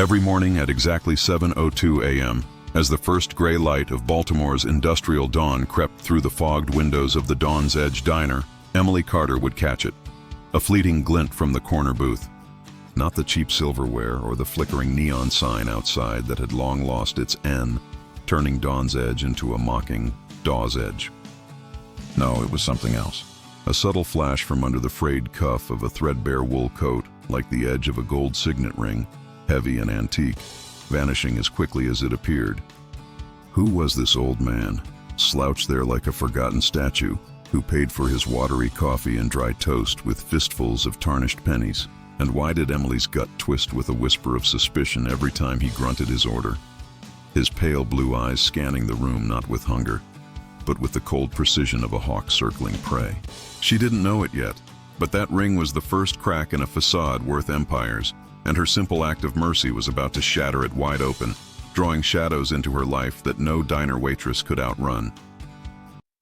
Every morning at exactly 7:02 a.m., as the first gray light of Baltimore's industrial dawn crept through the fogged windows of the Dawn's Edge diner, Emily Carter would catch it. A fleeting glint from the corner booth. Not the cheap silverware or the flickering neon sign outside that had long lost its N, turning Dawn's Edge into a mocking Daw's Edge. No, it was something else. A subtle flash from under the frayed cuff of a threadbare wool coat, like the edge of a gold signet ring, heavy and antique, vanishing as quickly as it appeared. Who was this old man, slouched there like a forgotten statue, who paid for his watery coffee and dry toast with fistfuls of tarnished pennies? And why did Emily's gut twist with a whisper of suspicion every time he grunted his order? His pale blue eyes scanning the room not with hunger, but with the cold precision of a hawk circling prey. She didn't know it yet, but that ring was the first crack in a facade worth empires, and her simple act of mercy was about to shatter it wide open, drawing shadows into her life that no diner waitress could outrun.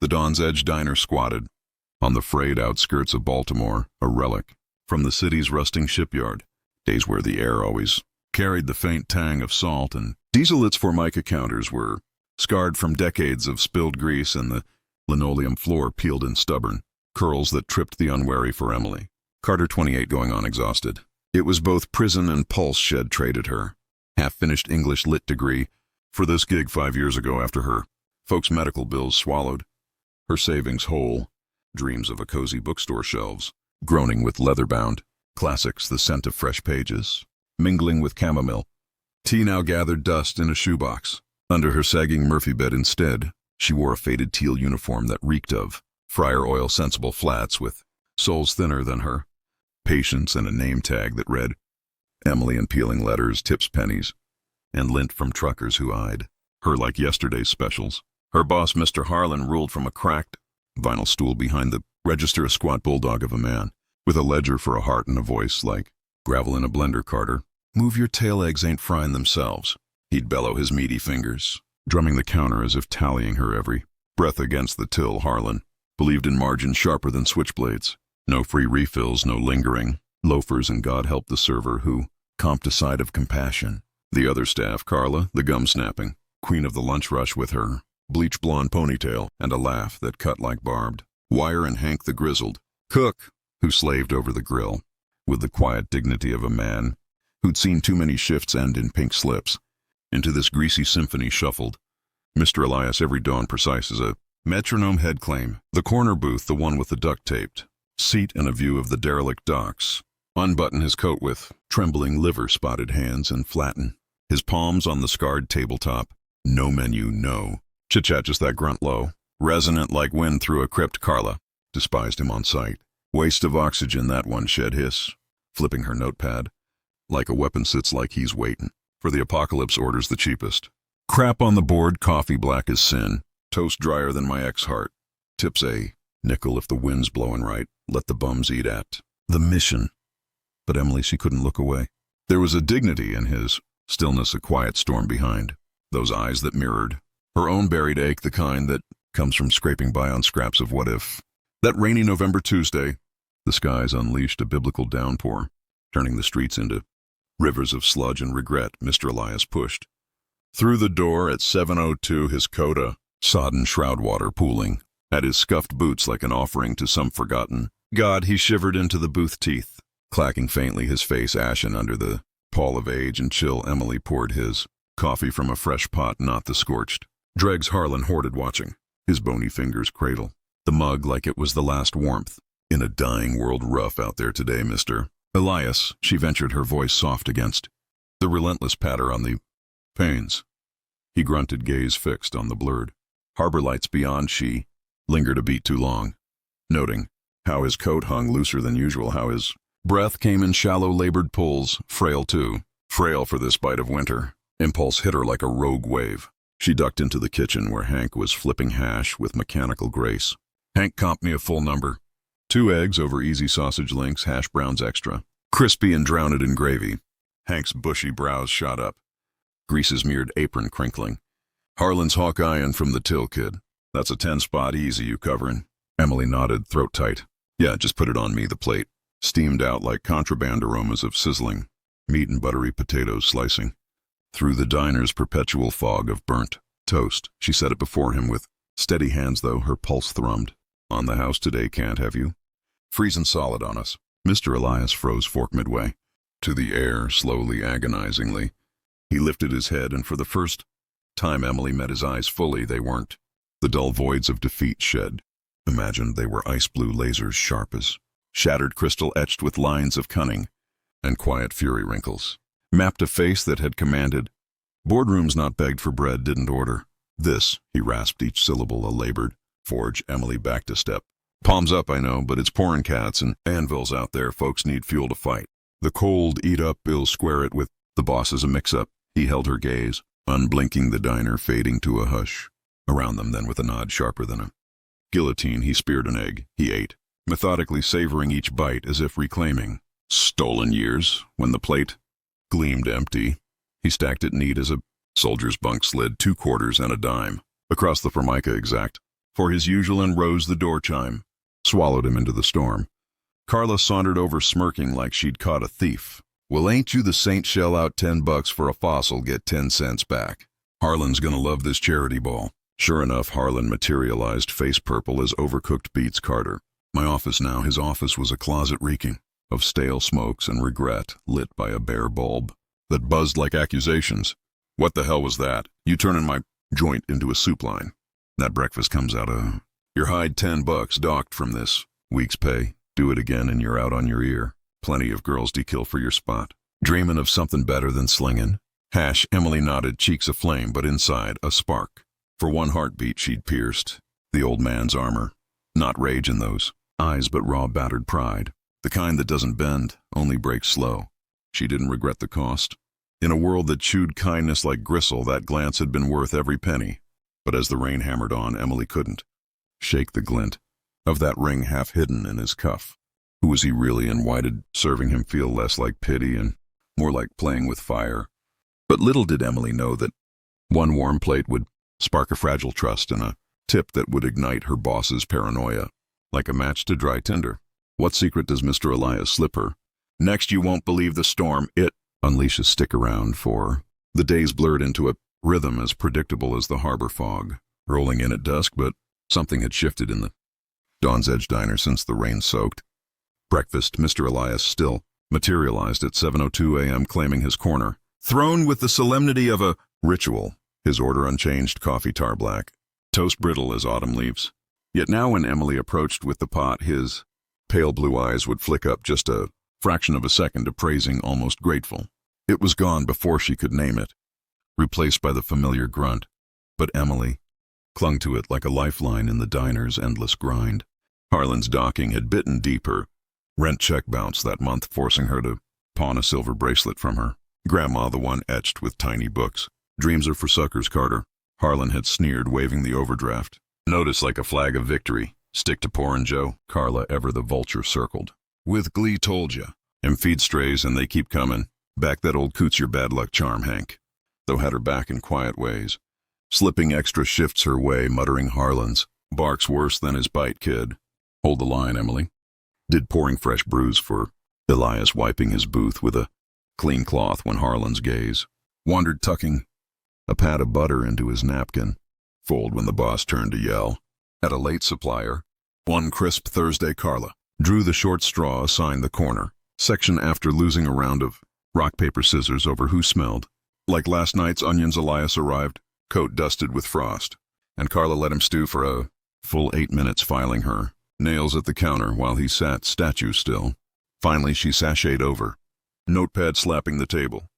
The Dawn's Edge diner squatted, on the frayed outskirts of Baltimore, a relic from the city's rusting shipyard, days where the air always carried the faint tang of salt, and diesel its Formica counters were scarred from decades of spilled grease, and the linoleum floor peeled in stubborn curls that tripped the unwary for Emily. Carter 28 going on exhausted. It was both prison and pulse shed traded her. Half-finished English lit degree for this gig 5 years ago after her folks' medical bills swallowed. Her savings whole. Dreams of a cozy bookstore shelves, groaning with leather-bound classics, the scent of fresh pages, mingling with chamomile. Tea now gathered dust in a shoebox. Under her sagging Murphy bed instead, she wore a faded teal uniform that reeked of Fryer Oil Sensible Flats with soles thinner than her patience, and a name tag that read Emily in peeling letters, tips pennies, and lint from truckers who eyed her like yesterday's specials. Her boss, Mr. Harlan, ruled from a cracked vinyl stool behind the register, a squat bulldog of a man, with a ledger for a heart and a voice like gravel in a blender, Carter. Move your tail eggs ain't frying themselves. He'd bellow his meaty fingers, drumming the counter as if tallying her every breath against the till. Harlan believed in margins sharper than switchblades. No free refills, no lingering loafers, and God help the server who comped a side of compassion. The other staff, Carla, the gum-snapping queen of the lunch rush with her bleach blonde ponytail and a laugh that cut like barbed wire, and Hank the grizzled cook who slaved over the grill with the quiet dignity of a man who'd seen too many shifts end in pink slips. Into this greasy symphony shuffled Mr. Elias, every dawn precise as a metronome head claim. The corner booth, the one with the duct-taped seat and a view of the derelict docks. Unbutton his coat with trembling liver-spotted hands and flatten his palms on the scarred tabletop. No menu, no. Chit-chat, just that grunt low, resonant like wind through a crypt. Carla despised him on sight. Waste of oxygen, that one, shed hiss, flipping her notepad. Like a weapon sits like he's waiting for the apocalypse, orders the cheapest. Crap on the board, coffee black as sin, toast drier than my ex-heart. Tips a nickel if the wind's blowing right, let the bums eat at the mission. But Emily, she couldn't look away. There was a dignity in his stillness, a quiet storm behind those eyes that mirrored her own buried ache, the kind that comes from scraping by on scraps of what if. That rainy November Tuesday, the skies unleashed a biblical downpour, turning the streets into rivers of sludge and regret. Mr. Elias pushed through the door at 7:02, his coda, sodden shroud water pooling at his scuffed boots like an offering to some forgotten god. He shivered into the booth teeth, clacking faintly, his face ashen under the pall of age and chill. Emily poured his coffee from a fresh pot, not the scorched dregs Harlan hoarded, watching his bony fingers cradle the mug like it was the last warmth in a dying world. Rough out there today, Mr. Elias, she ventured, her voice soft against the relentless patter on the panes. He grunted, gaze fixed on the blurred harbor lights beyond. She lingered a beat too long, noting how his coat hung looser than usual, how his breath came in shallow labored pulls, frail too, frail for this bite of winter. Impulse hit her like a rogue wave. She ducked into the kitchen where Hank was flipping hash with mechanical grace. Hank, comped me a full number. 2 eggs over easy sausage links, hash browns extra, crispy and drowned in gravy. Hank's bushy brows shot up, Grease's mirrored apron crinkling. Harlan's hawk-eyeing from the till, kid. That's a 10-spot, easy, you covering? Emily nodded, throat tight. Yeah, just put it on me. The plate steamed out like contraband aromas of sizzling meat and buttery potatoes slicing. Through the diner's perpetual fog of burnt toast, she set it before him with steady hands, though her pulse thrummed. On the house today, can't have you? Freezing solid on us. Mr. Elias froze fork midway. To the air, slowly, agonizingly. He lifted his head, and for the first time Emily met his eyes fully. They weren't the dull voids of defeat shed. Imagined they were ice-blue lasers sharp as shattered crystal, etched with lines of cunning and quiet fury wrinkles. Mapped a face that had commanded. Boardrooms not begged for bread, didn't order. This, he rasped each syllable a labored forge. Emily backed a step. Palms up, I know, but it's pouring cats and anvils out there. Folks need fuel to fight. The cold eat up, ill square it with the boss as a mix-up. He held her gaze, unblinking, the diner fading to a hush. Around them then, with a nod sharper than a guillotine, he speared an egg. He ate, methodically savoring each bite as if reclaiming stolen years. When the plate gleamed empty, he stacked it neat as a soldier's bunk, slid 2 quarters and a dime across the formica exact for his usual, and rose the door chime. Swallowed him into the storm. Carla sauntered over, smirking like she'd caught a thief. Well, ain't you the saint? Shell out $10 for a fossil, get 10 cents back. Harlan's gonna love this charity ball. Sure enough, Harlan materialized, face purple as overcooked beets. Carter. My office now. His office was a closet reeking of stale smokes and regret, lit by a bare bulb that buzzed like accusations. What the hell was that? You turning my joint into a soup line. That breakfast comes out of your hide. $10 docked from this week's pay. Do it again and you're out on your ear. Plenty of girls dekill for your spot. Dreamin' of something better than slingin'? Hash. Emily nodded, cheeks aflame, but inside a spark. For one heartbeat she'd pierced the old man's armor. Not rage in those eyes, but raw, battered pride. The kind that doesn't bend, only breaks slow. She didn't regret the cost. In a world that chewed kindness like gristle, that glance had been worth every penny. But as the rain hammered on, Emily couldn't shake the glint of that ring half hidden in his cuff. Who was he really, and why did serving him feel less like pity and more like playing with fire? But little did Emily know that one warm plate would spark a fragile trust, and a tip that would ignite her boss's paranoia, like a match to dry tinder. What secret does Mr. Elias slip her? Next, you won't believe the storm it unleashes. Stick around, for the days blurred into a rhythm as predictable as the harbor fog, rolling in at dusk, but something had shifted in the Dawn's Edge diner since the rain-soaked breakfast. Mr. Elias still materialized at 7:02 a.m., claiming his corner, thrown with the solemnity of a ritual. His order unchanged, coffee tar black, toast brittle as autumn leaves. Yet now when Emily approached with the pot, his pale blue eyes would flick up just a fraction of a second, appraising, almost grateful. It was gone before she could name it, replaced by the familiar grunt. But Emily clung to it like a lifeline in the diner's endless grind. Harlan's docking had bitten deeper. Rent check bounced that month, forcing her to pawn a silver bracelet from her grandma, the one etched with tiny books. Dreams are for suckers, Carter. Harlan had sneered, waving the overdraft notice like a flag of victory. Stick to pourin', Joe. Carla, ever the vulture, circled with glee. Told ya. Em feed strays and they keep comin'. Back that old coots your bad luck charm, Hank. Though had her back in quiet ways, slipping extra shifts her way, muttering Harlan's barks worse than his bite, kid. Hold the line, Emily. Did pouring fresh brews for Elias, wiping his booth with a clean cloth when Harlan's gaze wandered, tucking a pat of butter into his napkin. Fold when the boss turned to yell at a late supplier. One crisp Thursday, Carla drew the short straw, assigned the corner section after losing a round of rock, paper, scissors over who smelled like last night's onions. Elias arrived, coat dusted with frost, and Carla let him stew for a full 8 minutes, filing her nails at the counter while he sat statue still. Finally, she sashayed over, notepad slapping the table.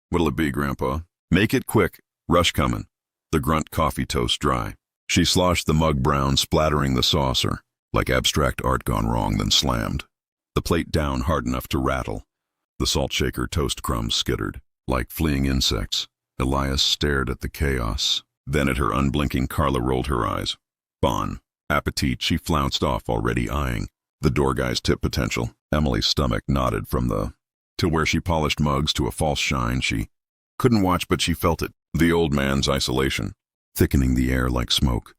What'll it be, Grandpa? Make it quick. Rush comin'. The grunt coffee toast dry. She sloshed the mug brown, splattering the saucer like abstract art gone wrong, then slammed the plate down hard enough to rattle. The salt shaker toast crumbs skittered like fleeing insects. Elias stared at the chaos, then at her unblinking. Carla rolled her eyes. Bon appetit, she flounced off, already eyeing the door guy's tip potential. Emily's stomach knotted from the to where she polished mugs to a false shine. She couldn't watch, but she felt it, the old man's isolation, thickening the air like smoke.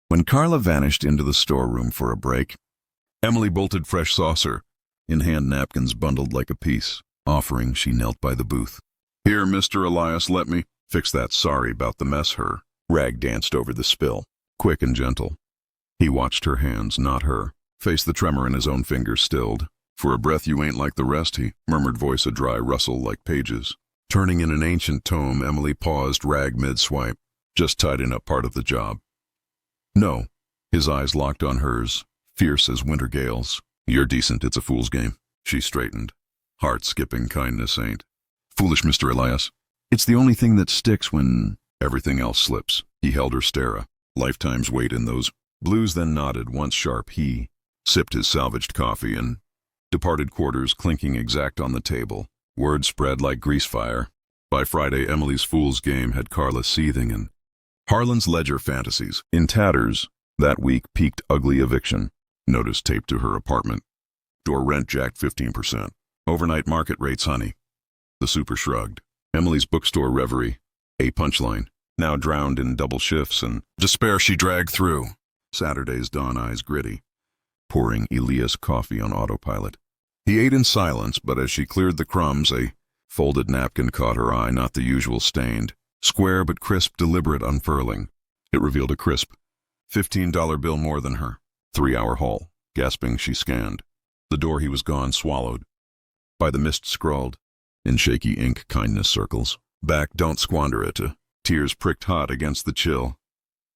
When Carla vanished into the storeroom for a break, Emily bolted fresh saucer in hand, napkins bundled like a piece Offering, she knelt by the booth. "Here, Mr. Elias, let me fix that. Sorry about the mess, her." Rag danced over the spill, quick and gentle. He watched her hands, not her, face the tremor in his own fingers stilled. "For a breath you ain't like the rest," he murmured, voice a dry rustle like pages. Turning in an ancient tome, Emily paused, Rag mid-swipe. "Just tidying up part of the job." "No." His eyes locked on hers, fierce as winter gales. "You're decent, it's a fool's game." She straightened. "Heart-skipping kindness ain't." "Foolish, Mr. Elias. It's the only thing that sticks when everything else slips." He held her stare, a lifetime's weight in those blues, then nodded, once sharp. He sipped his salvaged coffee and departed, quarters clinking exact on the table. Word spread like grease fire. By Friday, Emily's fool's game had Carla seething in Harlan's ledger fantasies. In tatters, that week peaked ugly eviction. Notice taped to her apartment. Door rent jacked 15%. Overnight market rates, honey. The super shrugged. Emily's bookstore reverie, a punchline, now drowned in double shifts and despair she dragged through. Saturday's dawn, eyes gritty, pouring Elias coffee on autopilot. He ate in silence, but as she cleared the crumbs, a folded napkin caught her eye, not the usual stained, square but crisp, deliberate unfurling. It revealed a crisp $15 bill more than her 3-hour haul. Gasping, she scanned. The door he was gone, swallowed. By the mist scrawled, in shaky ink, kindness circles. Back, don't squander it. Tears pricked hot against the chill.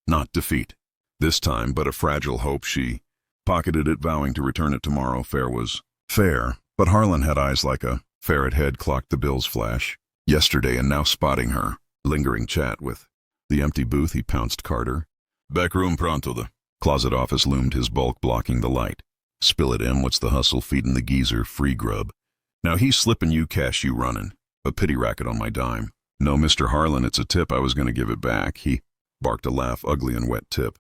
Not defeat, this time, but a fragile hope. She pocketed it, vowing to return it tomorrow. Fair was fair, but Harlan had eyes like a ferret head, clocked the bills flash. Yesterday, and now spotting her. Lingering chat with the empty booth, he pounced Carter. "Back room pronto." The closet office loomed, his bulk blocking the light. "Spill it, Em, what's the hustle? Feeding the geezer, free grub. Now he's slipping you cash, you running. A pity racket on my dime." "No, Mr. Harlan, it's a tip. I was going to give it back." He barked a laugh, ugly and wet tip.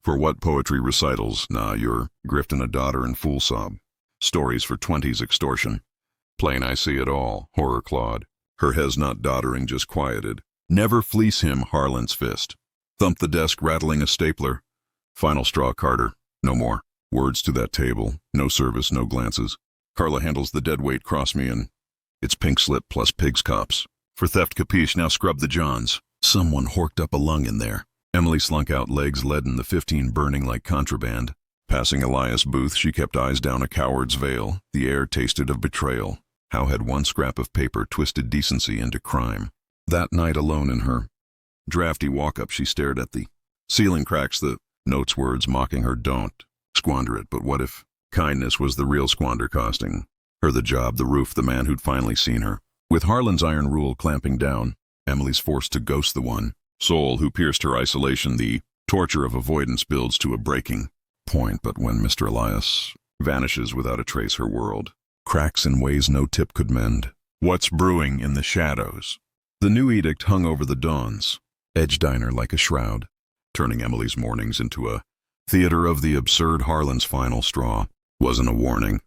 "For what? Poetry recitals? Nah, you're grifting a daughter and fool sob. Stories for 20s extortion. Plain, I see it all." Horror clawed. Her hes not doddering, just quieted. "Never fleece him." Harlan's fist thumped the desk, rattling a stapler. "Final straw, Carter. No more. Words to that table. No service, no glances. Carla handles the deadweight, cross me, and it's pink slip plus pig's cops. For theft, capiche? Now scrub the johns." Someone horked up a lung in there. Emily slunk out, legs leaden, the 15 burning like contraband. Passing Elias' booth, she kept eyes down, a coward's veil. The air tasted of betrayal. How had one scrap of paper twisted decency into crime? That night, alone in her drafty walk-up, she stared at the ceiling cracks, the notes, words mocking her. "Don't squander it." But what if kindness was the real squander, costing her the job, the roof, the man who'd finally seen her? With Harlan's iron rule clamping down, Emily's forced to ghost the one soul who pierced her isolation. The torture of avoidance builds to a breaking point, but when Mr. Elias vanishes without a trace, her world cracks in ways no tip could mend. What's brewing in the shadows? The new edict hung over the Dawn's edge diner like a shroud, turning Emily's mornings into a theater of the absurd. Harlan's final straw wasn't a warning.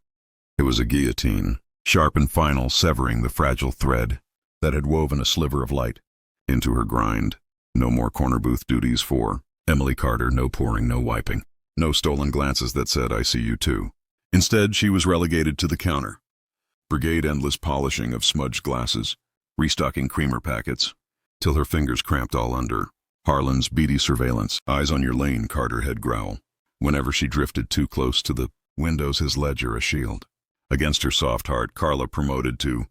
It was a guillotine, sharp and final, severing the fragile thread that had woven a sliver of light into her grind. No more corner booth duties for Emily Carter, no pouring, no wiping, no stolen glances that said, "I see you too." Instead, she was relegated to the counter. Brigade endless polishing of smudged glasses, restocking creamer packets, till her fingers cramped all under Harlan's beady surveillance. "Eyes on your lane," Carter had growl. Whenever she drifted too close to the windows, his ledger a shield. Against her soft heart, Carla promoted to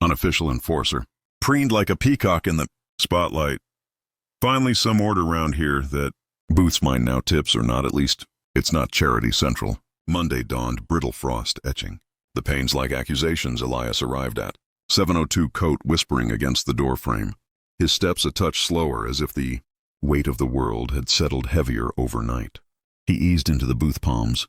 unofficial enforcer, preened like a peacock in the spotlight. Finally, some order round here. That booth's mine now, tips or not, at least it's not Charity Central. Monday dawned, brittle frost etching the panes like accusations. Elias arrived at 702 coat, whispering against the doorframe, his steps a touch slower, as if the weight of the world had settled heavier overnight. He eased into the booth, palms,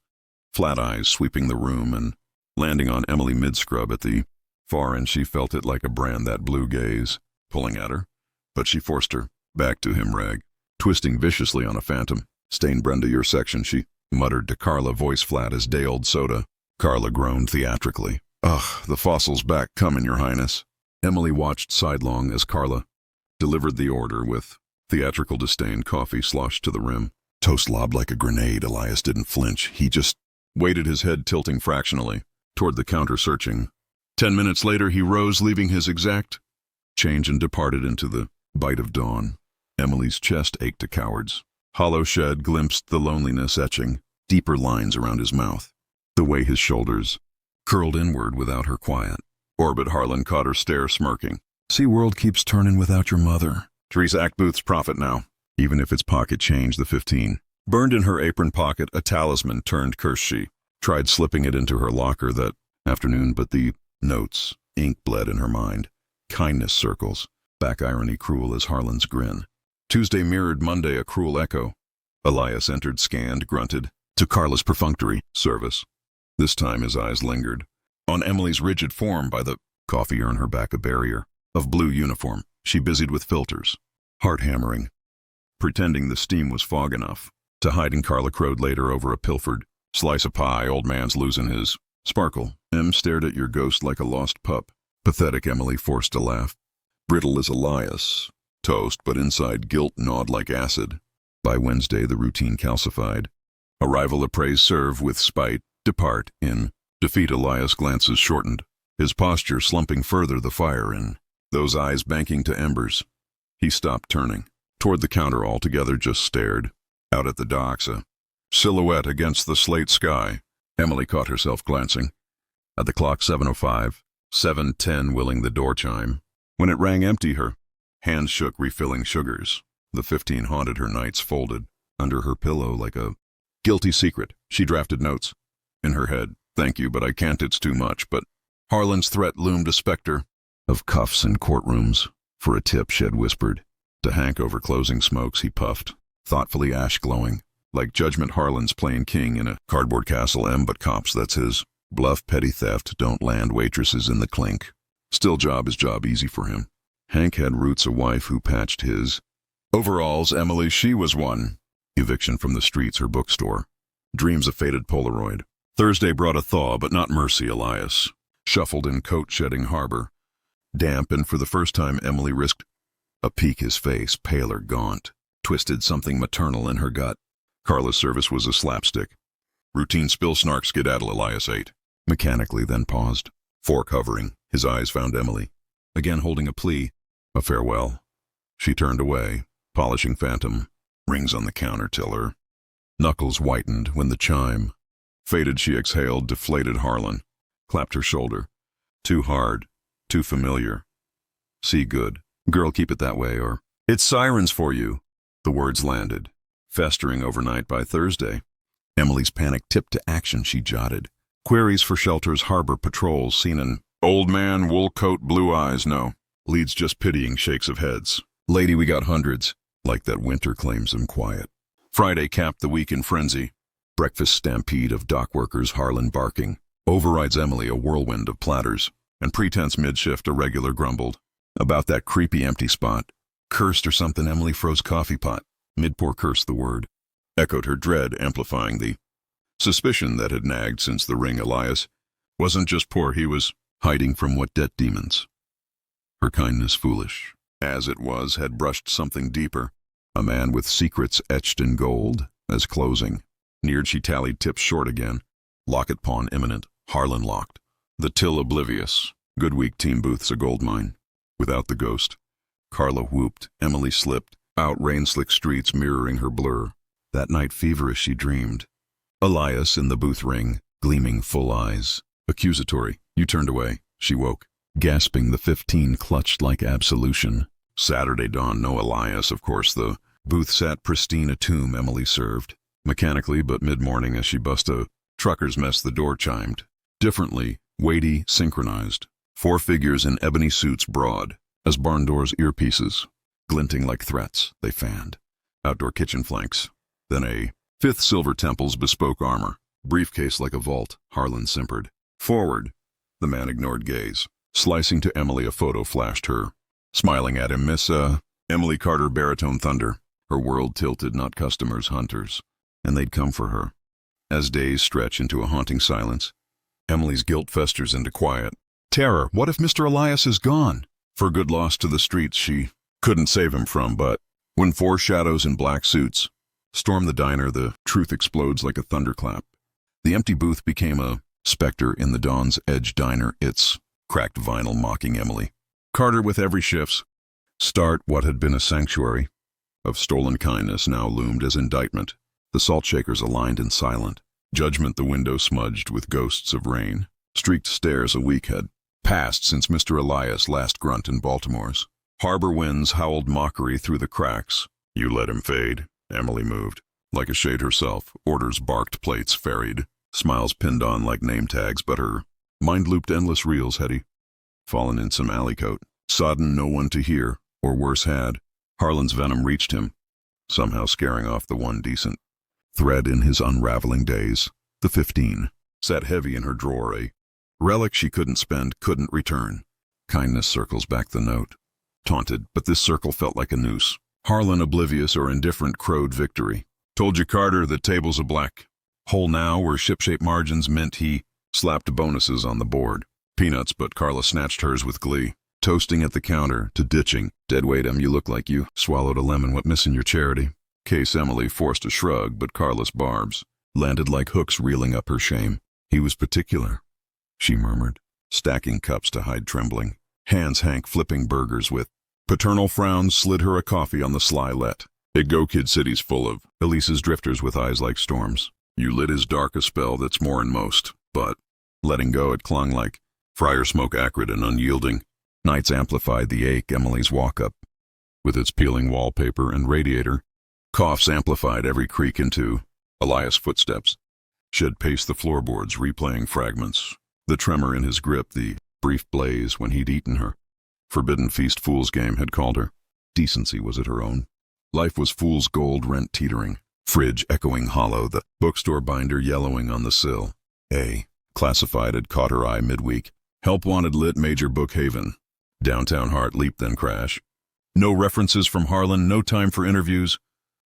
flat eyes sweeping the room, and landing on Emily mid-scrub at the far end. She felt it like a brand, that blue gaze, pulling at her, but she forced her back to him. Rag, twisting viciously on a phantom. "Stain Brenda your section," she muttered to Carla, voice flat as day-old soda. Carla groaned theatrically. "Ugh, the fossil's back coming, your highness." Emily watched sidelong as Carla delivered the order with theatrical disdain, coffee sloshed to the rim. Toast lobbed like a grenade. Elias didn't flinch. He just waited, his head tilting fractionally toward the counter, searching 10 minutes later, he rose, leaving his exact change, and departed into the bite of dawn. Emily's chest ached to cowards. Hollow shed glimpsed the loneliness etching deeper lines around his mouth. The way his shoulders curled inward without her quiet. Orbit Harlan caught her stare, smirking. See, world keeps turning without your mother. Teresa Ackbooth's profit now, even if it's pocket change, the 15. Burned in her apron pocket, a talisman turned curse. She tried slipping it into her locker that afternoon, but the notes, ink bled in her mind. Kindness circles, back irony cruel as Harlan's grin. Tuesday mirrored Monday, a cruel echo. Elias entered, scanned, grunted, to Carla's perfunctory service. This time his eyes lingered on Emily's rigid form by the coffee urn, her back a barrier of blue uniform. She busied with filters, heart hammering, pretending the steam was fog enough to hide. And Carla crowed later over a pilfered slice of pie. Old man's losing his sparkle. Em stared at your ghost like a lost pup. Pathetic. Emily forced a laugh. Brittle as Elias. Toast, but inside guilt gnawed like acid. By Wednesday the routine calcified. Arrival appraise, serve with spite, depart in defeat. Elias' glances shortened, his posture slumping further, the fire in those eyes banking to embers. He stopped, turning toward the counter altogether, just stared out at the docks, a silhouette against the slate sky. Emily caught herself glancing at the clock. 7:05, 7:10, willing the door chime. When it rang empty, her hands shook, refilling sugars. The 15 haunted her nights, folded under her pillow like a guilty secret. She drafted notes in her head. Thank you, but I can't, it's too much. But Harlan's threat loomed, a specter of cuffs in courtrooms. For a tip, Shed whispered to Hank over closing smokes. He puffed, thoughtfully, ash glowing, like judgment. Harlan's playing king in a cardboard castle. But cops, that's his bluff. Petty theft don't land waitresses in the clink. Still, job is job, easy for him. Hank had roots, a wife who patched his overalls. Emily, she was one. Eviction from the streets, her bookstore. Dreams, a faded Polaroid. Thursday brought a thaw, but not mercy. Elias shuffled in coat-shedding harbor. Damp, and for the first time Emily risked a peek. His face, paler, gaunt, twisted, something maternal in her gut. Carla's service was a slapstick. Routine spill, snark, skedaddle. Elias ate mechanically, then paused. Fork hovering, his eyes found Emily, again holding a plea, a farewell. She turned away, polishing phantom rings on the counter till her knuckles whitened when the chime faded. She exhaled, deflated. Harlan clapped her shoulder. Too hard, too familiar. See, good girl, keep it that way, or it's sirens for you. The words landed, festering overnight. By Thursday, Emily's panic tipped to action. She jotted queries for shelters, harbor patrols. Seen an old man, wool coat, blue eyes. No. Leads, just pitying shakes of heads. Lady, we got hundreds. Like that winter claims them quiet. Friday capped the week in frenzy. Breakfast stampede of dock workers. Harlan barking overrides Emily, a whirlwind of platters. And pretense mid-shift, a regular grumbled about that creepy empty spot. Cursed or something. Emily froze coffee pot. Mid-pour, curse the word. Echoed her dread, amplifying the suspicion that had nagged since the ring. Elias wasn't just poor, he was hiding from what debt demons. Her kindness, foolish as it was, had brushed something deeper. A man with secrets etched in gold. As closing neared, she tallied tips short again. Locket pawn imminent. Harlan locked. The till oblivious. Good week, team booths, a gold mine. Without the ghost. Carla whooped. Emily slipped out, rain-slick streets mirroring her blur. That night, feverish, she dreamed. Elias in the booth ring, gleaming full eyes. Accusatory. You turned away. She woke, gasping. The 15 clutched like absolution. Saturday dawn, no Elias, of course. The booth sat pristine, a tomb. Emily served mechanically, but mid-morning as she bust a trucker's mess, the door chimed. Differently, weighty, synchronized. 4 figures in ebony suits, broad as barn doors, earpieces glinting like threats. They fanned outdoor kitchen flanks. Then a 5th silver temple's bespoke armor, briefcase like a vault. Harlan simpered. Forward. The man ignored gaze. Slicing to Emily, a photo flashed her. Smiling at him, Miss, Emily Carter, baritone thunder. Her world tilted, not customers, hunters. And they'd come for her. As days stretch into a haunting silence, Emily's guilt festers into quiet terror. What if Mr. Elias is gone? For good, lost to the streets she couldn't save him from. But when 4 shadows in black suits storm the diner, the truth explodes like a thunderclap. The empty booth became a specter in the dawn's edge diner, its cracked vinyl mocking Emily. Carter with every shift's start what had been a sanctuary of stolen kindness now loomed as indictment. The salt shakers aligned and silent. Judgment the window smudged with ghosts of rain. Streaked stairs a week had passed since Mr. Elias' last grunt in Baltimore's. Harbor winds howled mockery through the cracks. You let him fade. Emily moved. Like a shade herself, orders barked, plates ferried. Smiles pinned on like name tags, but her mind looped endless reels, had he fallen in some alley coat. Sodden no one to hear, or worse had. Harlan's venom reached him, somehow scaring off the one decent thread in his unraveling days. The 15 sat heavy in her drawer, a relic she couldn't spend, couldn't return. Kindness circles back the note. Taunted, but this circle felt like a noose. Harlan, oblivious or indifferent, crowed victory. Told you, Carter, that tables a black hole now where ship-shaped margins meant he slapped bonuses on the board. Peanuts, but Carla snatched hers with glee. Toasting at the counter, to ditching. Deadweight, you look like you swallowed a lemon, what missing your charity? Case Emily forced a shrug, but Carla's barbs landed like hooks reeling up her shame. He was particular, she murmured, stacking cups to hide trembling. Hands Hank flipping burgers with paternal frowns slid her a coffee on the sly let. It go Kid City's full of Elise's drifters with eyes like storms. You lit his dark a spell that's more'n most, but letting go it clung like friar smoke, acrid and unyielding. Nights amplified the ache. Emily's walk-up, with its peeling wallpaper and radiator. Coughs amplified every creak into Elias' footsteps. She'd pace the floorboards, replaying fragments. The tremor in his grip, the brief blaze when he'd eaten her. Forbidden feast fool's game had called her. Decency was at her own. Life was fool's gold, rent teetering. Fridge echoing hollow, the bookstore binder yellowing on the sill. A classified had caught her eye midweek. Help wanted lit, Major Bookhaven. Downtown heart leap then crash. No references from Harlan, no time for interviews.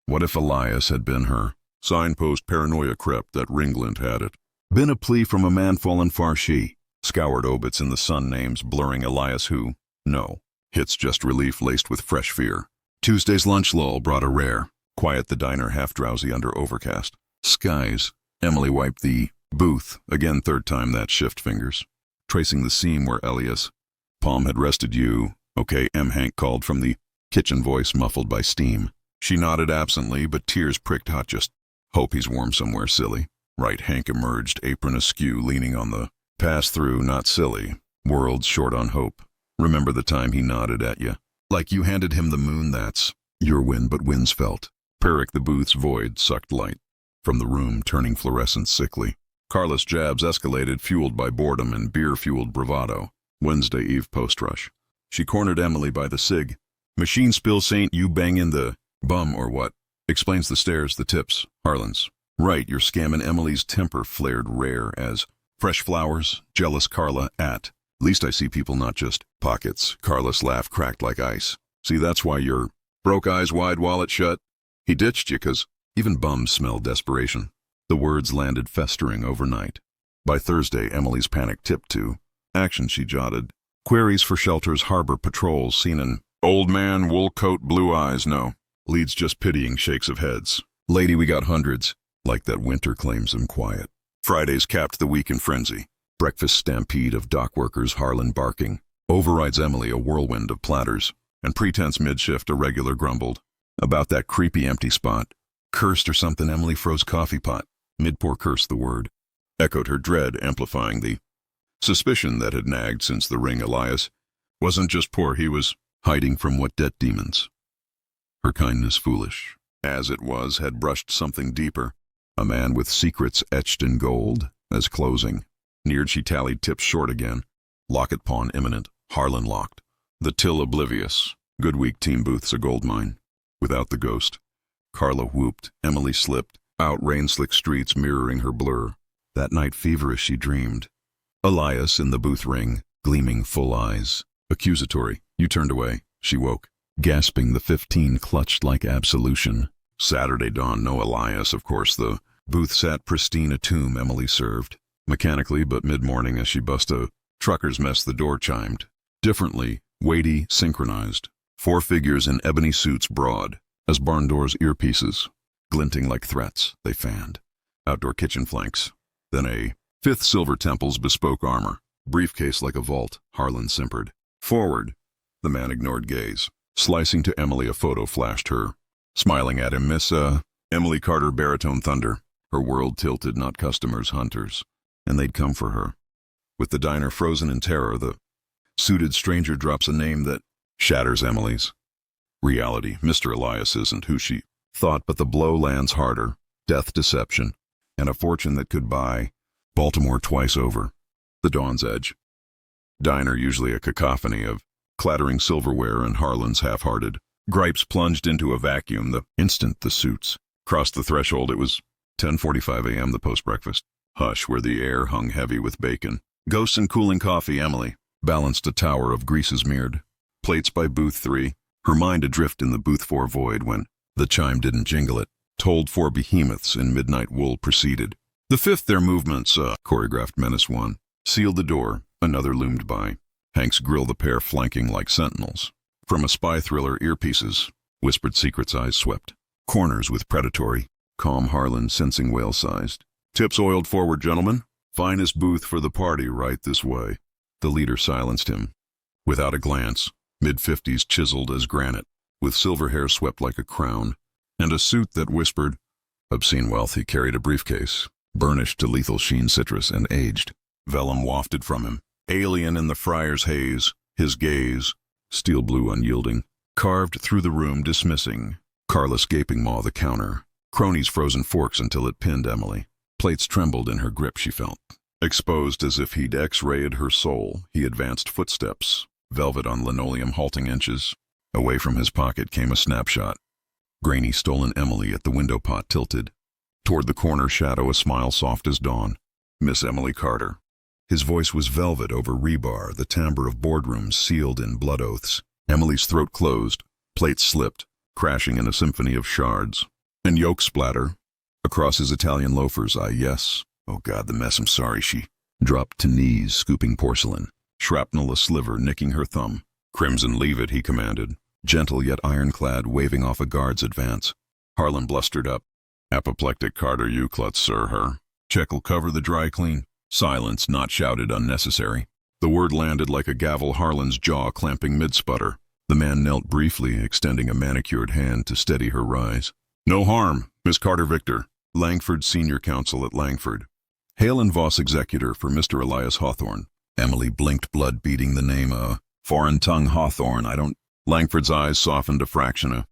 What if Elias had been her? Signpost paranoia crept that Ringland had it. Been a plea from a man fallen far she. Scoured obits in the sun names blurring Elias who? No. Hits just relief laced with fresh fear. Tuesday's lunch lull brought a rare. Quiet the diner half drowsy under overcast skies. Emily wiped the booth, again third time that shift fingers. Tracing the seam where Elias' palm had rested. You, okay, Hank called from the kitchen, voice muffled by steam. She nodded absently, but tears pricked hot. Just hope he's warm somewhere, silly. Right, Hank emerged, apron askew, leaning on the pass-through, not silly. Worlds short on hope. Remember the time he nodded at you? Like you handed him the moon, that's your win, but winds felt. Perrick, the booth's void, sucked light from the room, turning fluorescent sickly. Carla's jabs escalated, fueled by boredom and beer-fueled bravado. Wednesday Eve post-rush. She cornered Emily by the cig. Machine spill, Saint, you bang in the bum or what? Explains the stairs, the tips. Harlan's. Right, you're scamming. Emily's temper flared rare as fresh flowers. Jealous Carla at least I see people, not just pockets. Carla's laugh cracked like ice. See, that's why you're broke, eyes wide, wallet shut. He ditched you 'cause even bums smell desperation. The words landed festering overnight. By Thursday, Emily's panic tipped to action. She jotted queries for shelters, harbor patrols, seen an old man, wool coat, blue eyes, no. Leads just pitying shakes of heads. Lady, we got hundreds. Like that winter claims him quiet. Fridays capped the week in frenzy. Breakfast stampede of dock workers, Harlan barking. Overrides Emily, a whirlwind of platters. And pretense mid-shift, a regular grumbled. About that creepy empty spot. Cursed or something, Emily froze coffee pot. Mid-pour cursed the word. Echoed her dread, amplifying the suspicion that had nagged since the ring. Elias wasn't just poor, he was hiding from what debt demons? Her kindness foolish, as it was, had brushed something deeper. A man with secrets etched in gold. As closing neared, she tallied tips short again. Locket pawn imminent. Harlan locked. The till oblivious. Good week, team booths a gold mine. Without the ghost. Carla whooped. Emily slipped. Out rain-slick streets mirroring her blur. That night feverish she dreamed. Elias in the booth ring, gleaming full eyes. Accusatory. You turned away. She woke. Gasping, the 15 clutched like absolution. Saturday dawn, no Elias, of course. The booth sat pristine, a tomb. Emily served. Mechanically, but mid-morning as she bust a trucker's mess, the door chimed. Differently, weighty, synchronized. 4 figures in ebony suits broad, as barn doors earpieces. Glinting like threats, they fanned. Outdoor kitchen flanks. Then a 5th Silver Temple's bespoke armor. Briefcase like a vault, Harlan simpered. Forward. The man ignored gaze. Slicing to Emily, a photo flashed her. Smiling at him, Miss, Emily Carter, baritone thunder. Her world tilted, not customers, hunters. And they'd come for her. With the diner frozen in terror, the suited stranger drops a name that shatters Emily's reality. Mr. Elias isn't who she thought, but the blow lands harder. Death, deception, and a fortune that could buy Baltimore twice over. The Dawn's Edge. Diner, usually a cacophony of clattering silverware and Harlan's half-hearted gripes, plunged into a vacuum the instant the suits crossed the threshold. It was 10:45 a.m., the post-breakfast hush where the air hung heavy with bacon, ghosts, and cooling coffee. Emily balanced a tower of greases-smeared plates by booth 3, her mind adrift in the booth 4 void when the chime didn't jingle. It told 4 behemoths in midnight wool proceeded. The fifth, their movements, choreographed menace 1, sealed the door. Another loomed by. Hanks grilled the pair, flanking like sentinels. From a spy thriller, earpieces, whispered secrets, eyes swept corners with predatory calm. Harlan, sensing whale-sized tips, oiled forward. Gentlemen, finest booth for the party, right this way. The leader silenced him. Without a glance, mid-50s, chiseled as granite, with silver hair swept like a crown, and a suit that whispered obscene wealth. He carried a briefcase, burnished to lethal sheen, citrus and aged. Vellum wafted from him, alien in the friar's haze, his gaze, steel blue, unyielding, carved through the room, dismissing. Carla's gaping maw the counter, cronies' frozen forks until it pinned Emily. Plates trembled in her grip, she felt. Exposed as if he'd x-rayed her soul, he advanced footsteps, velvet on linoleum, halting inches. Away from his pocket came a snapshot. Grainy, stolen Emily at the window pot tilted. Toward the corner shadow, a smile soft as dawn. Miss Emily Carter. His voice was velvet over rebar, the timbre of boardrooms sealed in blood oaths. Emily's throat closed, plates slipped, crashing in a symphony of shards. And yolk splatter across his Italian loafers. Yes. Oh God, the mess, I'm sorry. She dropped to knees, scooping porcelain. Shrapnel a sliver, nicking her thumb. Crimson, leave it, he commanded. Gentle yet ironclad, waving off a guard's advance. Harlan blustered up. Apoplectic Carter, you klutz, sir, her. Check'll cover the dry clean. Silence, not shouted, unnecessary. The word landed like a gavel, Harlan's jaw clamping mid-sputter. The man knelt briefly, extending a manicured hand to steady her rise. No harm, Miss Carter. Victor, Langford, senior counsel at Langford. Hale and Voss, executor for Mr. Elias Hawthorne. Emily blinked, blood beating the name. Foreign tongue, Hawthorne, I don't... Langford's eyes softened a fraction. A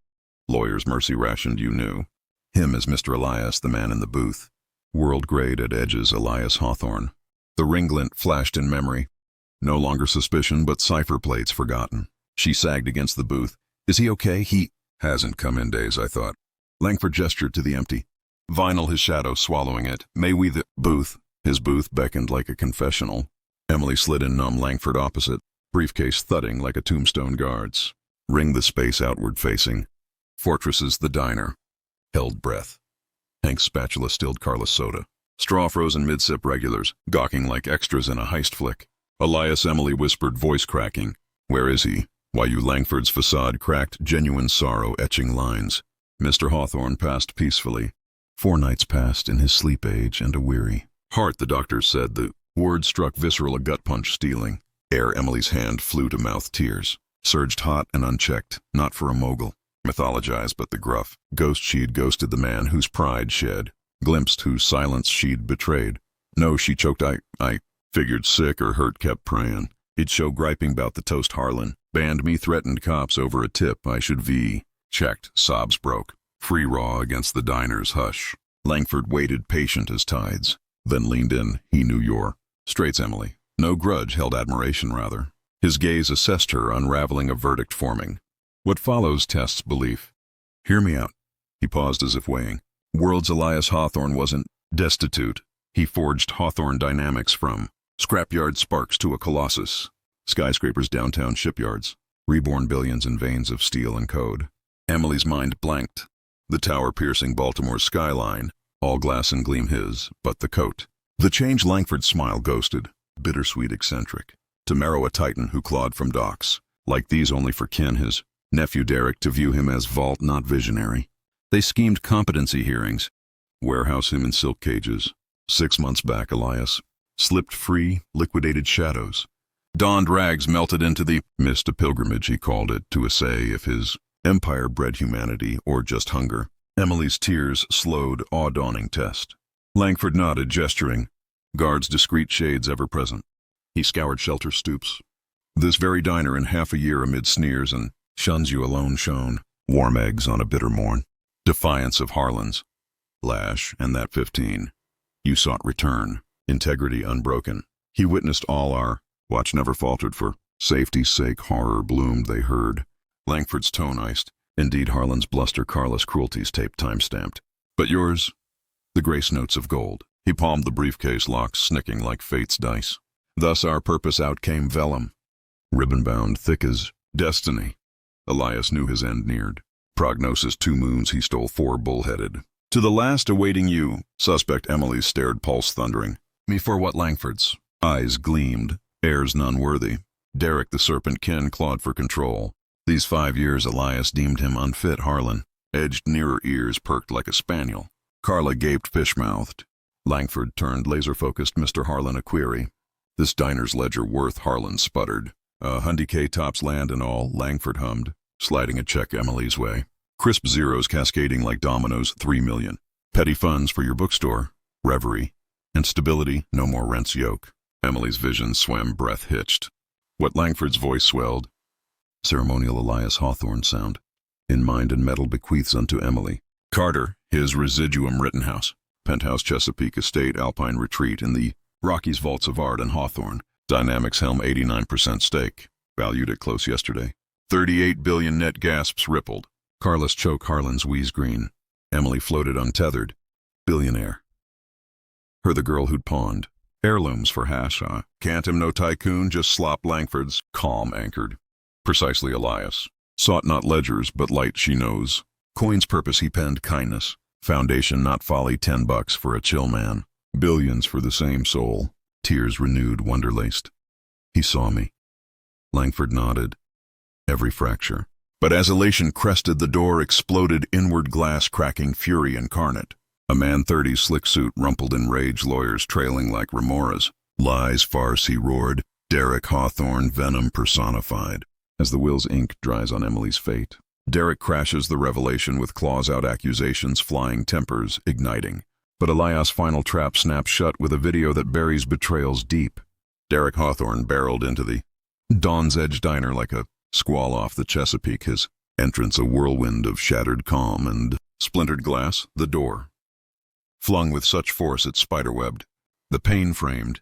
lawyer's mercy rationed, you knew. Him as Mr. Elias, the man in the booth. World grade at edges, Elias Hawthorne. The ring glint flashed in memory. No longer suspicion, but cipher plates forgotten. She sagged against the booth. Is he okay? He hasn't come in days, I thought. Langford gestured to the empty vinyl, his shadow swallowing it. May we the booth? His booth beckoned like a confessional. Emily slid in, numb. Langford opposite, briefcase thudding like a tombstone guard's. Ring the space outward facing. Fortresses, the diner. Held breath. Hank's spatula stilled Carla's soda. Straw frozen mid-sip regulars, gawking like extras in a heist flick. Elias, Emily whispered, voice cracking. Where is he? Why, you Langford's facade cracked, genuine sorrow etching lines. Mr. Hawthorne passed peacefully. 4 nights passed in his sleep age and a weary heart, the doctors said. The word struck visceral, a gut punch stealing. Ere Emily's hand flew to mouth, tears surged hot and unchecked, not for a mogul. Mythologized, but the gruff ghost she'd ghosted, the man whose pride shed, glimpsed whose silence she'd betrayed. No, she choked, I figured sick or hurt, kept praying he'd show, griping about the toast. Harlan banned me, threatened cops over a tip I should checked. Sobs broke, free raw against the diner's hush. Langford waited, patient as tides, then leaned in. He knew your straits, Emily. No grudge, held admiration rather. His gaze assessed her, unraveling a verdict forming. What follows tests belief. Hear me out. He paused as if weighing. World's Elias Hawthorne wasn't destitute. He forged Hawthorne dynamics from scrapyard sparks to a colossus. Skyscrapers, downtown shipyards. Reborn billions in veins of steel and code. Emily's mind blanked. The tower-piercing Baltimore skyline, all glass and gleam his, but the coat. The change, Langford's smile ghosted, bittersweet, eccentric. Tamaro, a titan who clawed from docks. Like these only for kin, his nephew Derek to view him as vault, not visionary. They schemed competency hearings. Warehouse him in silk cages. 6 months back, Elias slipped free, liquidated shadows. Donned rags melted into the mist, a pilgrimage he called it, to essay if his empire bred humanity or just hunger. Emily's tears slowed awe-dawning test. Langford nodded, gesturing, guards discreet shades ever present. He scoured shelter stoops. This very diner in half a year amid sneers and shuns you alone shone. Warm eggs on a bitter morn. Defiance of Harlan's. Lash and that 15. You sought return. Integrity unbroken. He witnessed all our watch never faltered for safety's sake. Horror bloomed, they heard. Langford's tone iced. Indeed, Harlan's bluster, Carless cruelties taped, time-stamped. But yours? The grace notes of gold. He palmed the briefcase, locks snicking like fate's dice. Thus our purpose out came vellum. Ribbon-bound, thick as destiny. Elias knew his end neared. Prognosis 2 moons, he stole 4 bullheaded. To the last awaiting you, suspect Emily stared, pulse thundering. Me for what? Langford's eyes gleamed, heirs none worthy. Derek the serpent kin clawed for control. These 5 years Elias deemed him unfit. Harlan edged nearer, ears perked like a spaniel. Carla gaped, fish-mouthed. Langford turned laser-focused. Mr. Harlan, a query. This diner's ledger worth, Harlan sputtered. $100K tops, land and all, Langford hummed, sliding a check Emily's way. Crisp zeros cascading like dominoes, 3 million. Petty funds for your bookstore, reverie, and stability, no more rent's yoke. Emily's vision swam, breath hitched. What Langford's voice swelled. Ceremonial Elias Hawthorne sound. In mind and metal bequeaths unto Emily. Carter, his residuum Rittenhouse. Penthouse Chesapeake Estate, Alpine Retreat in the Rockies vaults of art and Hawthorne. Dynamics Helm 89% stake. Valued at close yesterday. 38 billion net gasps rippled. Carless choke, Harlan's wheeze green. Emily floated untethered. Billionaire. Her the girl who'd pawned. Heirlooms for hash, Can't him no tycoon, just slop. Langford's calm anchored. Precisely Elias. Sought not ledgers, but light she knows. Coin's purpose he penned kindness. Foundation not folly, $10 for a chill man. Billions for the same soul. Tears renewed, wonder-laced. He saw me. Langford nodded. Every fracture. But as elation crested the door, exploded inward glass cracking, fury incarnate. A man 30's slick suit rumpled in rage, lawyers trailing like remoras. Lies, farce, he roared. Derek Hawthorne, venom personified. As the will's ink dries on Emily's fate, Derek crashes the revelation with claws out, accusations flying, tempers igniting. But Elias' final trap snaps shut with a video that buries betrayals deep. Derek Hawthorne barreled into the Dawn's Edge diner like a squall off the Chesapeake, his entrance a whirlwind of shattered calm and splintered glass, the door. Flung with such force it spiderwebbed. The pain framed.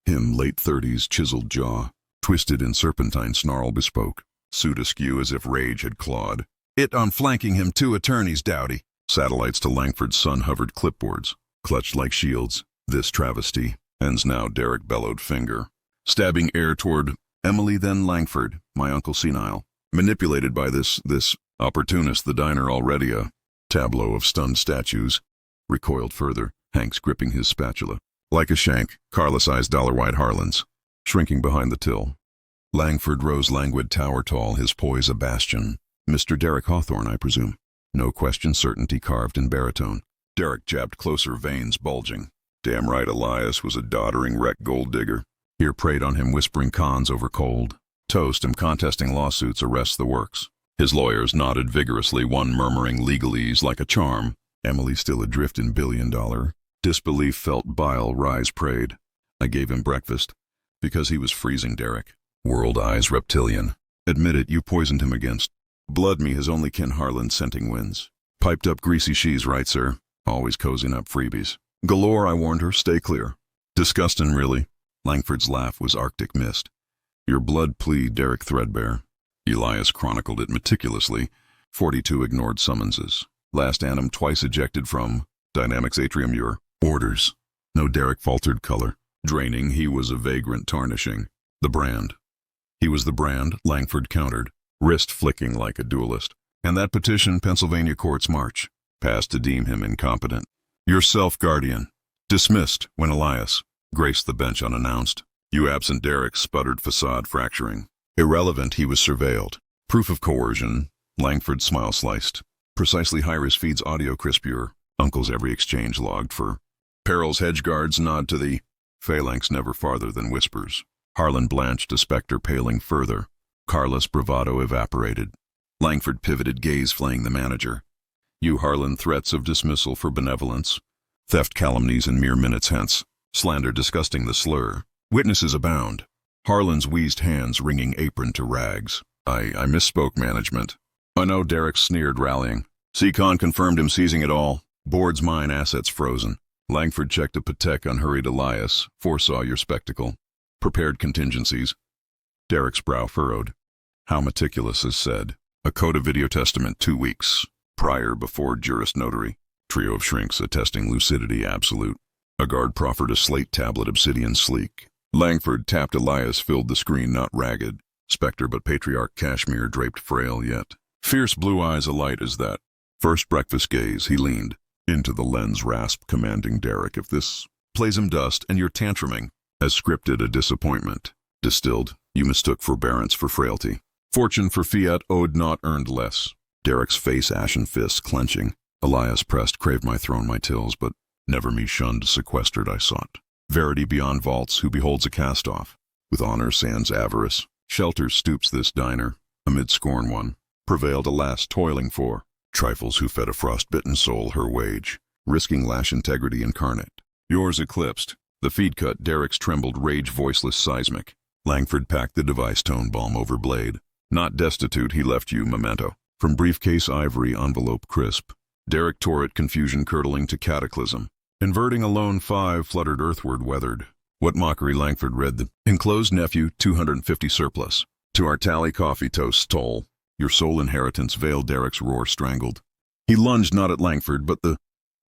Him, late 30s, chiseled jaw, twisted in serpentine snarl bespoke. Suit askew as if rage had clawed. It on flanking him 2 attorneys, dowdy. Satellites to Langford's sun-hovered clipboards, clutched like shields. This travesty ends now, Derek bellowed finger. Stabbing air toward Emily, then Langford, my uncle senile. Manipulated by this opportunist, the diner already a tableau of stunned statues. Recoiled further, Hanks gripping his spatula. Like a shank, Carless eyes dollar-wide Harlan's, shrinking behind the till. Langford rose languid, tower tall, his poise a bastion. Mr. Derek Hawthorne, I presume. No question, certainty carved in baritone. Derek jabbed closer, veins bulging. Damn right, Elias was a doddering wreck gold digger. Here preyed on him, whispering cons over cold. Toast him, contesting lawsuits, arrests the works. His lawyers nodded vigorously, one murmuring legalese like a charm. Emily still adrift in billion-dollar. Disbelief felt bile rise, prayed. I gave him breakfast. Because he was freezing, Derek. World eyes reptilian. Admit it, you poisoned him against. Blood me, his only kin. Harlan scenting winds. Piped up greasy she's right, sir. Always cozying up freebies. Galore, I warned her, stay clear. Disgustin', really. Langford's laugh was arctic mist. Your blood plea, Derek threadbare. Elias chronicled it meticulously. 42 ignored summonses. Last annum twice ejected from Dynamics Atrium, your orders. No, Derek faltered color. Draining, he was a vagrant tarnishing. The brand. He was the brand, Langford countered, wrist flicking like a duelist. And that petition, Pennsylvania courts march, passed to deem him incompetent. Yourself, guardian. Dismissed when Elias graced the bench unannounced. You absent, Derek sputtered, facade fracturing. Irrelevant, he was surveilled. Proof of coercion. Langford's smile sliced. Precisely, Hyris feeds audio crisp, your uncle's every exchange logged for. Perils hedge guards nod to the Phalanx never farther than whispers. Harlan blanched, a specter paling further. Carla's bravado evaporated. Langford pivoted, gaze flaying the manager. You, Harlan, threats of dismissal for benevolence. Theft calumnies in mere minutes hence. Slander disgusting the slur. Witnesses abound. Harlan's wheezed hands wringing apron to rags. I misspoke, management. I know, Derek sneered, rallying. Seacon confirmed him seizing it all. Board's mine, assets frozen. Langford checked a Patek, unhurried Elias. Foresaw your spectacle. Prepared contingencies. Derek's brow furrowed. How meticulous is said. A code of video testament 2 weeks. Prior before jurist notary. Trio of shrinks attesting lucidity absolute. A guard proffered a slate tablet, obsidian sleek. Langford tapped Elias, filled the screen, not ragged. Spectre but patriarch cashmere draped frail yet. Fierce blue eyes alight as that. First breakfast gaze, he leaned. Into the lens rasp, commanding Derek. If this plays him dust and you're tantruming. As scripted, a disappointment. Distilled, you mistook forbearance for frailty. Fortune for fiat owed not earned less. Derek's face, ashen fists clenching. Elias pressed, craved my throne, my tills, but never me shunned, sequestered I sought. Verity beyond vaults, who beholds a cast-off. With honor sans avarice. Shelter stoops this diner. Amid scorn one. Prevailed, alas, toiling for. Trifles who fed a frost-bitten soul her wage. Risking lash integrity incarnate. Yours eclipsed. The feed cut, Derek's trembled, rage voiceless seismic. Langford packed the device, tone balm over blade. Not destitute, he left you memento. From briefcase ivory, envelope crisp. Derek tore it, confusion curdling to cataclysm. Inverting a lone 5 fluttered earthward, weathered. What mockery, Langford read the enclosed nephew, 250 surplus. To our tally coffee toast toll. Your sole inheritance, veiled, Derek's roar strangled. He lunged not at Langford, but the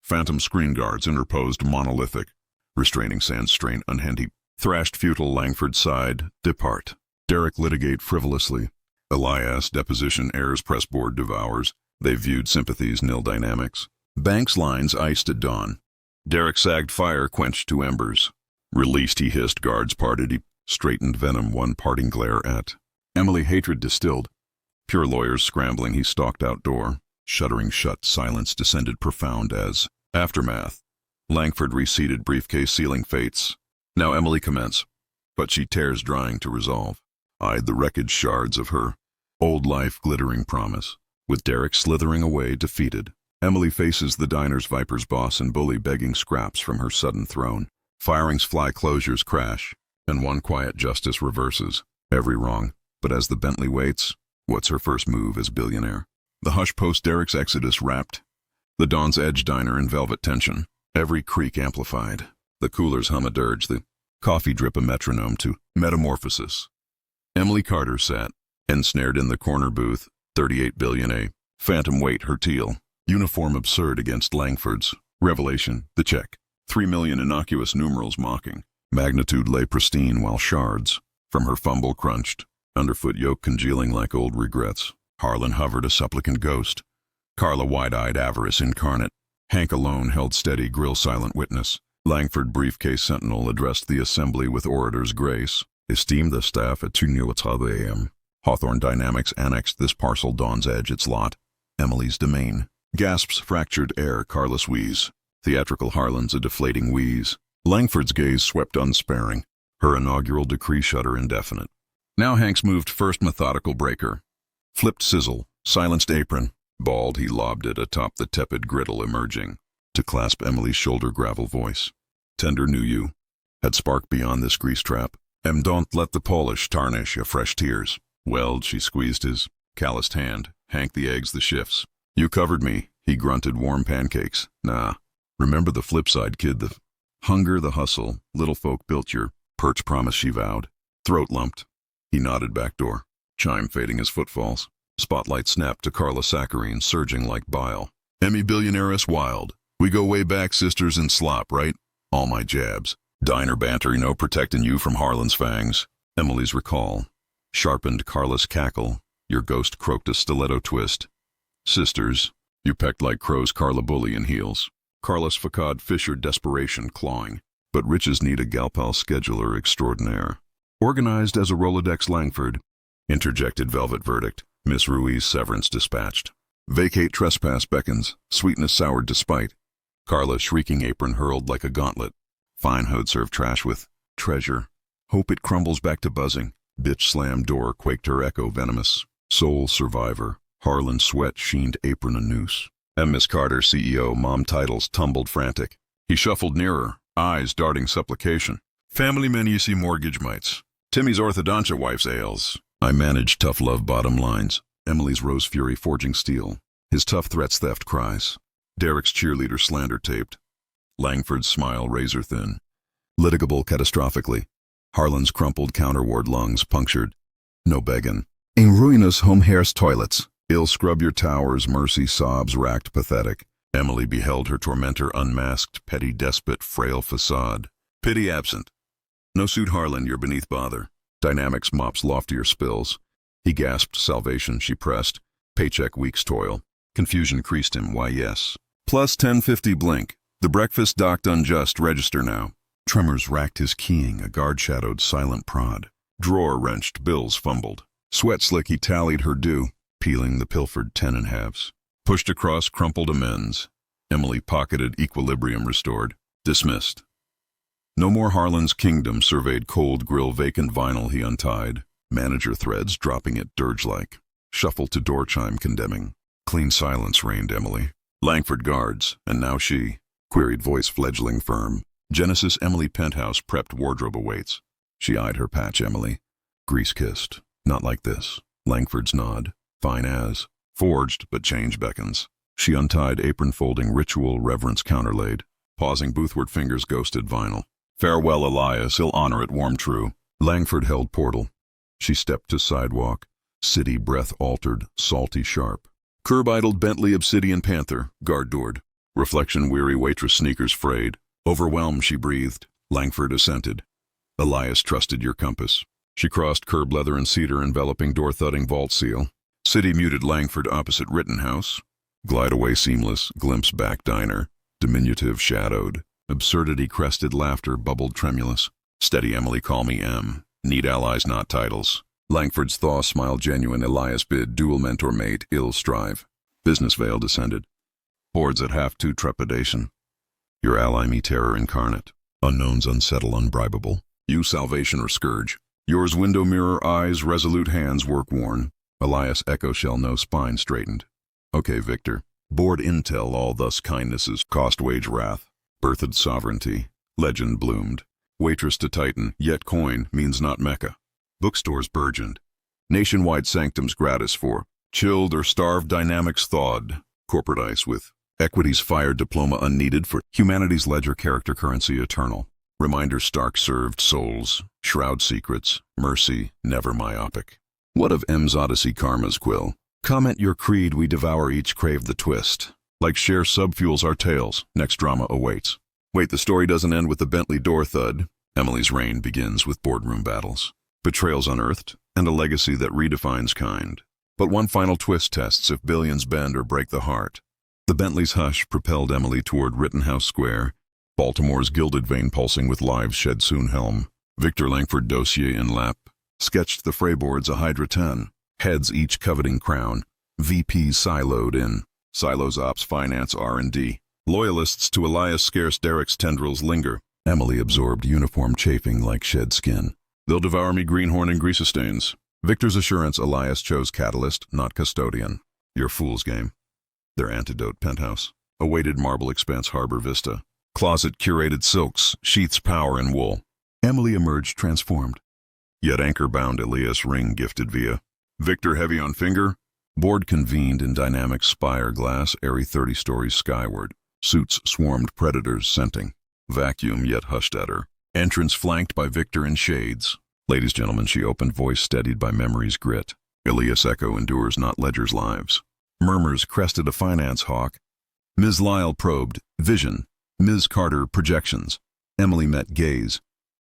phantom screen guards interposed, monolithic. Restraining sans strain unhandy. Thrashed futile, Langford sighed. Depart. Derek litigate frivolously. Elias, deposition heirs, pressboard devours. They viewed sympathies, nil dynamics. Banks lines iced at dawn. Derek sagged, fire quenched to embers. Released, he hissed, guards parted, he straightened venom, one parting glare at. Emily, hatred distilled. Pure lawyers scrambling, he stalked outdoor. Shuddering shut, silence descended profound as aftermath. Langford reseated, briefcase sealing fates. Now Emily commence. But she tears drying to resolve. Eyed the wreckage shards of her old life, glittering promise. With Derek slithering away, defeated. Emily faces the diner's viper's boss and bully, begging scraps from her sudden throne. Firings fly, closures crash. And one quiet justice reverses every wrong. But as the Bentley waits, what's her first move as billionaire? The hush post Derek's exodus wrapped. The Dawn's Edge diner in velvet tension. Every creak amplified. The coolers hum a dirge, the coffee drip a metronome to metamorphosis. Emily Carter sat, ensnared in the corner booth, 38 billion a phantom weight, her teal. Uniform absurd against Langford's. Revelation, the check. 3 million innocuous numerals mocking. Magnitude lay pristine while shards. From her fumble crunched. Underfoot yoke congealing like old regrets. Harlan hovered, a supplicant ghost. Carla wide-eyed, avarice incarnate. Hank alone held steady, grill silent witness. Langford, briefcase sentinel, addressed the assembly with orator's grace. Esteemed the staff at 2:00 a.m. Hawthorne Dynamics annexed this parcel, Dawn's Edge, its lot. Emily's domain. Gasps, fractured air, Carla's wheeze. Theatrical Harlan's a deflating wheeze. Langford's gaze swept unsparing. Her inaugural decree shudder indefinite. Now Hank's moved first methodical breaker. Flipped sizzle, silenced apron. Bald, he lobbed it atop the tepid griddle, emerging. To clasp Emily's shoulder, gravel voice. Tender knew you. Had spark beyond this grease trap. Don't let the polish tarnish your fresh tears. Weld, she squeezed his calloused hand. Hank, the eggs, the shifts. You covered me, he grunted, warm pancakes. Nah. Remember the flip side, kid, the hunger, the hustle. Little folk built your perch promise, she vowed. Throat lumped. He nodded, back door. Chime fading his footfalls. Spotlight snapped to Carla saccharine, surging like bile. Emmy billionairess wild. We go way back, sisters in slop, right? All my jabs. Diner banter, no protecting you from Harlan's fangs. Emily's recall. Sharpened Carla's cackle. Your ghost croaked a stiletto twist. Sisters. You pecked like crows, Carla bully in heels. Carla's facade fissured, desperation clawing. But riches need a Galpal scheduler extraordinaire. Organized as a Rolodex, Langford. Interjected velvet verdict. Miss Ruiz, severance dispatched. Vacate trespass beckons. Sweetness soured despite. Carla, shrieking apron hurled like a gauntlet. Fine hoed serve trash with treasure. Hope it crumbles back to buzzing. Bitch slammed door quaked her echo venomous. Soul survivor. Harlan sweat sheened apron a noose. Miss Carter, CEO, mom titles tumbled frantic. He shuffled nearer, eyes darting supplication. Family men you see mortgage mites. Timmy's orthodontia wife's ails. I managed tough love bottom lines. Emily's rose fury forging steel. His tough threats theft cries. Derek's cheerleader slander taped. Langford's smile razor thin. Litigable catastrophically. Harlan's crumpled counterward lungs punctured. No beggin'. In ruinous home hairs toilets. Ill scrub your towers, mercy sobs racked pathetic. Emily beheld her tormentor unmasked, petty despot, frail facade. Pity absent. No suit Harlan, you're beneath bother. Dynamics mops loftier spills. He gasped salvation, she pressed. Paycheck week's toil. Confusion creased him, why yes. Plus 1050 blink. The breakfast docked unjust, register now. Tremors racked his keying, a guard-shadowed silent prod. Drawer wrenched, bills fumbled. Sweat slick he tallied her due, peeling the pilfered 10 and halves. Pushed across crumpled amends. Emily pocketed, equilibrium restored. Dismissed. No more Harlan's kingdom surveyed cold grill vacant vinyl he untied. Manager threads dropping it dirge-like. Shuffled to door chime condemning. Clean silence reigned Emily. Langford guards, and now she. Queried voice fledgling firm. Genesis Emily penthouse prepped wardrobe awaits. She eyed her patch Emily. Grease-kissed. Not like this. Langford's nod. Fine as. Forged, but change beckons. She untied apron-folding ritual reverence counterlaid. Pausing boothward fingers ghosted vinyl. Farewell Elias, he'll honor it warm true. Langford held portal. She stepped to sidewalk. City breath altered, salty sharp. Curb-idled Bentley obsidian panther, guard doored. Reflection-weary waitress sneakers frayed. Overwhelmed she breathed. Langford assented. Elias trusted your compass. She crossed curb leather and cedar enveloping door-thudding vault seal. City muted Langford opposite Rittenhouse. Glide away seamless, glimpse back diner. Diminutive shadowed. Absurdity crested laughter bubbled tremulous. Steady Emily, call me M. Need allies, not titles. Langford's thaw smiled genuine. Elias bid dual mentor mate, ill strive. Business veil descended. Boards at half to trepidation. Your ally me terror incarnate. Unknowns unsettle unbribable. You salvation or scourge. Yours window mirror eyes, resolute hands work worn. Elias echo shell no spine straightened. Okay, Victor. Board intel all thus kindnesses cost wage wrath. Birthed sovereignty. Legend bloomed. Waitress to Titan, yet coin means not Mecca. Bookstores burgeoned. Nationwide sanctums gratis for chilled or starved dynamics thawed. Corporate ice with equities fired diploma unneeded for humanity's ledger character currency eternal. Reminder stark served souls. Shroud secrets. Mercy, never myopic. What of M's Odyssey karma's quill? Comment your creed, we devour each crave the twist. Like share subfuels our tales, next drama awaits. Wait, the story doesn't end with the Bentley door thud. Emily's reign begins with boardroom battles. Betrayals unearthed, and a legacy that redefines kind. But one final twist tests if billions bend or break the heart. The Bentley's hush propelled Emily toward Rittenhouse Square, Baltimore's gilded vein pulsing with lives shed soon helm. Victor Langford dossier in lap, sketched the frayboards a Hydra 10, heads each coveting crown, VPs siloed in, silos ops finance R&D. Loyalists to Elias scarce Derek's tendrils linger. Emily absorbed uniform chafing like shed skin. They'll devour me greenhorn and grease stains. Victor's assurance Elias chose catalyst, not custodian. Your fool's game. Their antidote penthouse. Awaited marble expanse harbor vista. Closet curated silks, sheaths power and wool. Emily emerged transformed. Yet anchor-bound Elias ring gifted via. Victor heavy on finger. Board convened in dynamic spire glass, airy 30 stories skyward. Suits swarmed predators scenting. Vacuum yet hushed at her. Entrance flanked by Victor in shades. Ladies, gentlemen, she opened, voice steadied by memory's grit. Elias echo endures not ledger's lives. Murmurs crested a finance hawk. Ms. Lyle probed, vision. Ms. Carter, projections. Emily met gaze.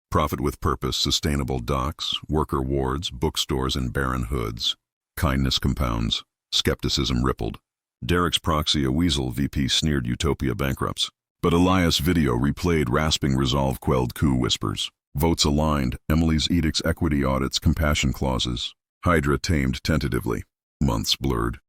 Profit with purpose, sustainable docks, worker wards, bookstores, and barren hoods. Kindness compounds. Skepticism rippled. Derek's proxy, a weasel VP sneered utopia bankrupts. But Elias video replayed rasping resolve quelled coup whispers. Votes aligned, Emily's edicts equity audits compassion clauses. Hydra tamed tentatively. Months blurred.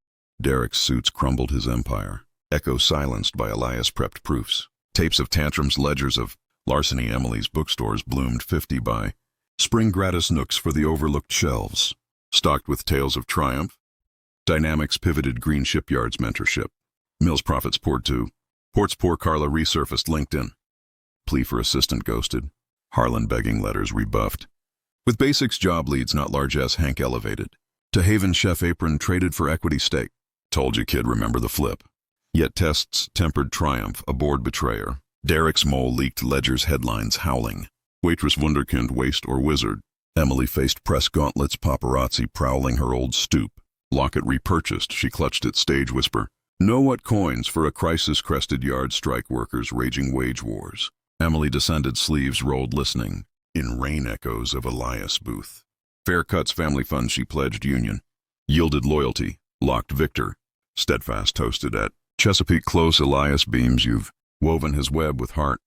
Derek's suits crumbled his empire. Echo silenced by Elias prepped proofs. Tapes of tantrums, ledgers of Larceny Emily's bookstores bloomed 50 by. Spring gratis nooks for the overlooked shelves. Stocked with tales of triumph. Dynamics pivoted Green Shipyard's mentorship. Mills profits poured to. Port's poor Carla resurfaced LinkedIn. Plea for assistant ghosted. Harlan begging letters rebuffed. With basics job leads not large S Hank elevated. To Haven chef apron traded for equity stake. Told you kid remember the flip. Yet tests tempered triumph aboard betrayer. Derek's mole leaked Ledger's headlines howling. Waitress wunderkind waste or wizard. Emily faced press gauntlets paparazzi prowling her old stoop. Locket repurchased, she clutched its stage whisper. Know what coins for a crisis-crested yard strike workers raging wage wars. Emily descended sleeves rolled listening. In rain echoes of Elias Booth. Fair cuts family fund she pledged union. Yielded loyalty, locked victor. Steadfast toasted at Chesapeake close Elias beams you've woven his web with heart.